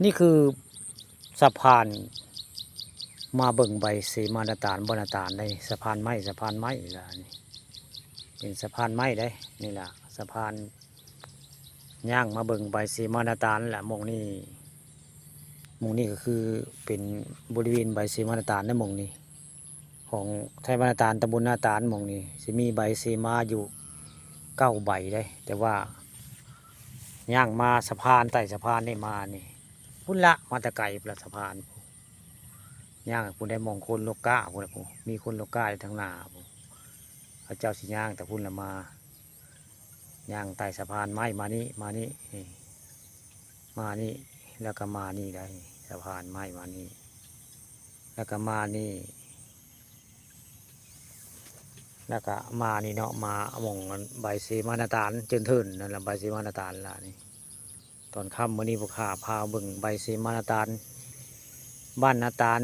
นี่คือสะพานมาเบิ่งใบสีมานาตาลบนาตาลได้สะพานไม้ล่ะนี่เป็นสะพานไม้ได้นี่ล่ะสะพานย่างมาเบิ่งใบสีมานาตาลแหละมองนี่ก็คือเป็นบริเวณใบสีมานาตาลในมองนี้ของไทยมานาตาลตำบลนาตาลมองนี้จะมีใบสีมาอยู่9 ใบได้แต่ว่าย่างมาสะพานใต้สะพานนี่มานี่พุ่นละมาตะไกลประสะพานย่างพุ่นได้มองคนโลกาพุ่นละพุ่นมีคนโลกาอยู่ทางหน้าพุ่นพระเจ้าสิย่างแต่พุ่นละมาย่างใต้สะพานไม้มานี่แล้วก็มานี่ได้สะพานไม้มานี่แล้วก็มานี่แล้วก็มานี่เนาะมามองใบสีมานาตาลเจนเทินนั่นแหละใบสีมานาตาลล่ะนี่ตอนค่ำวันนี้พวกข้าพาเบิ่งใบสีมานาตาลบ้านนาตาล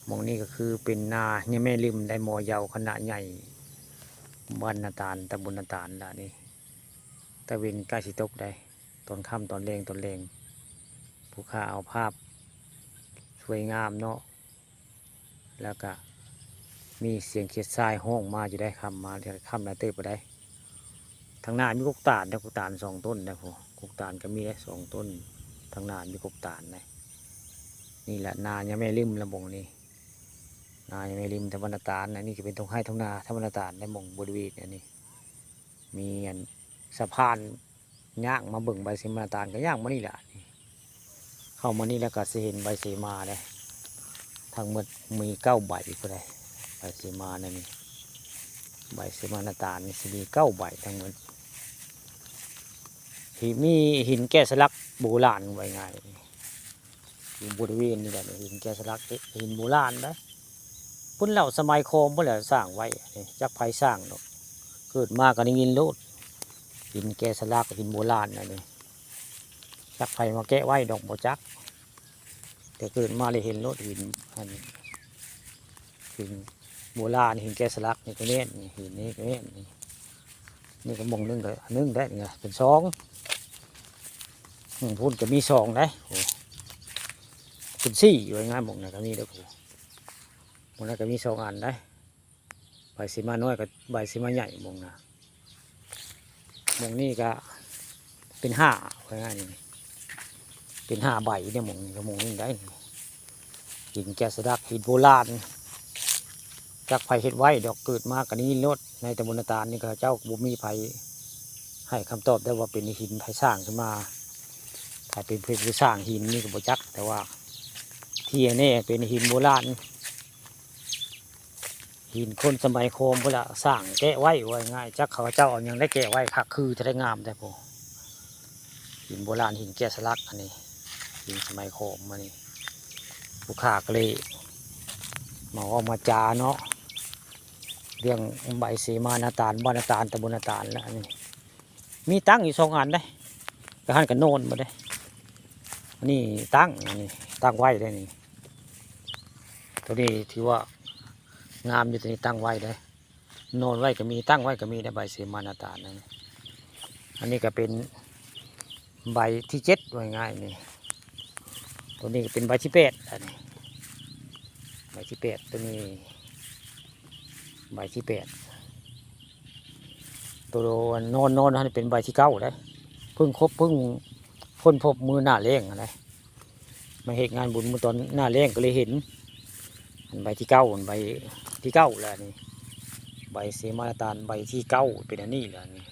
มองนี่ก็คือเป็นนาเนี่ยแม่ริมได้มอยาวขนาดใหญ่บ้านนาตาลตำบลนาตาลล่ะนี่ตะวินใกล้สิตกได้ตอนค่ำตอนแรงพวกข้าเอาภาพสวยงามเนาะแล้วก็มีเสียงเขียดทรายห้องมาอยู่ได้คำมาเดี๋ยวคำนาเตอร์ไปได้ทางหน้ามีกุกตาลนะกุกตาล2 ต้นนะพ่อกุกตาลก็มีได้2 ต้นทางหน้ามีกุกตาลนะนี่แหละนายังไม่ริมระบงนี่นายังไม่ริมธรรมนาตาลนะนี่ก็เป็นตรงให้ทางนาธรรมนาตาลในมงบริเวณนี่มีสะพานย่างมาเบิ่งใบเสมานาตาลก็ย่างมานี่แหละเข้ามานี่แล้วก็เห็นใบเสมาเลยทั้งหมดมี9 ใบก็ได้ใบเสมาเนี่ยนี่ใบเสมานาตาลนี่มี9 ใบทั้งหมดที่มีหินแกะสลักโบราณไว้ง่ายอยู่บริเวณนี่แหละหินแกะสลักหินโบราณนะพุ่นเหล่าสมัยโคมพุ่นเหล่าสร้างไว้จักไผสร้างเนาะเกิดมาก็ได้ยินโลดหินแกะสลักหินโบราณนี่จักไผมาแกะไว้ดอกบ่จักแต่เกิดมาเลยเห็นโลดหินโบราณหินแกะสลักนี่ก็เนี่ยหินนี้ก็เนี่ยนี่ก็มองนึงได้ไงเป็น2พุ่นจะมี2ได้เป็น4อยู่ง่ายมองไหนก็มีได้ผู้มองไหนก็มี2 อันได้ใบสีมาน้อยกับใบสีมาใหญ่มองนะมองนี่ก็เป็น5ง่ายนี่เป็น5 ใบเนี่ยมองนี่ก็มองนี่ได้หินแกะสลักหินโบราณจากไผ่เห็ดไว้ดอกเกิดมากกันนี้ลดในตำบลนาตาลนี่ก็เจ้าบุมีไผ่ให้คำตอบได้ว่าเป็นหินไผ่สร้างขึ้นมาไผ่เป็นผู้สร้างหินนี่ก็บ่จักแต่ว่าที่นี่เป็นหินโบราณหินคนสมัยโคมเวลาสร้างแกะไว้ง่ายจักเขาเจ้าเอาอย่างได้แกะไว้คักคือจะได้งามได้พอหินโบราณหินแกะสลักอันนี้หินสมัยโคมอันนี้ผู้ขาก็เลยมาออกมาจาเนาะเรื่องใบสีมานาตาลบ้านนาตาลตำบลนาตาลแล้วนี่มีตั้งอยู่2 อันได้กระหันกันโนนมาได้นี่ตั้งนี่ตั้งไว้ได้นี่ตัวนี้ถือว่างามอยู่ตัวนี้ตั้งไว้ได้โนนไว้ก็มีตั้งไว้ก็มีได้ใบสีมานาตาลนั่นอันนี้ก็เป็นใบที่7ไว้ง่ายนี่ตัวนี้ก็เป็นใบที่8อันนี้ใบที่8ตัวนี้ใบที่8ตัวโนนนี่เป็นใบที่9ได้เพิ่งพ้นพบมือหน้าเล้งอะไรมาเหตุงานบุญมือตอนหน้าเล้งก็เลยเห็นใบที่9ใบที่9แล้วนี่ใบเสมานาตาลใบที่9เป็นอันนี้แหละนี่